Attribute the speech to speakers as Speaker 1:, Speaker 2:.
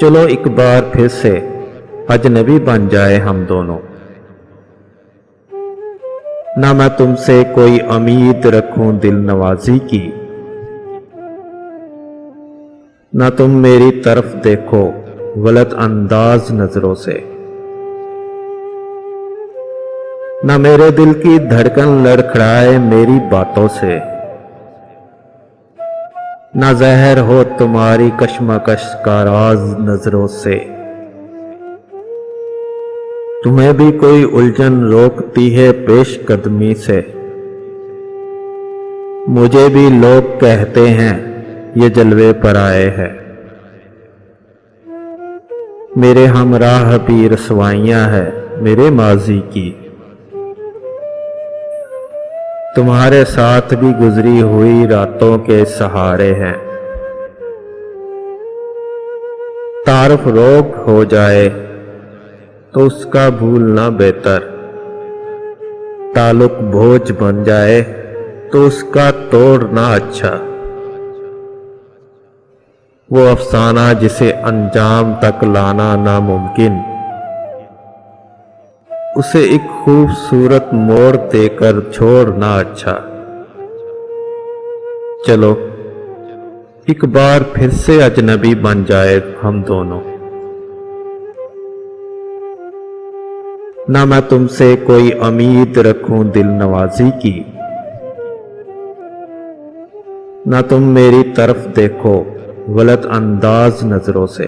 Speaker 1: चलो एक बार फिर से अजनबी बन जाए हम दोनों। ना मैं तुमसे कोई उम्मीद रखूं दिल नवाजी की, ना तुम मेरी तरफ देखो गलत अंदाज नजरों से। ना मेरे दिल की धड़कन लड़खड़ाए मेरी बातों से, ना जहर हो तुम्हारी कश्मकश का राज नजरों से। तुम्हें भी कोई उलझन रोकती है पेश कदमी से, मुझे भी लोग कहते हैं ये जलवे पर आए हैं। मेरे हमराह भी रसवाइयां है मेरे माजी की, तुम्हारे साथ भी गुजरी हुई रातों के सहारे हैं। तारुफ रोक हो जाए तो उसका भूलना बेहतर, ताल्लुक बोझ बन जाए तो उसका तोड़ना अच्छा। वो अफसाना जिसे अंजाम तक लाना नामुमकिन, उसे एक खूबसूरत मोड़ देकर छोड़ना अच्छा। चलो एक बार फिर से अजनबी बन जाए हम दोनों। ना मैं तुमसे कोई उम्मीद रखूं दिल नवाजी की, ना तुम मेरी तरफ देखो गलत अंदाज नजरों से।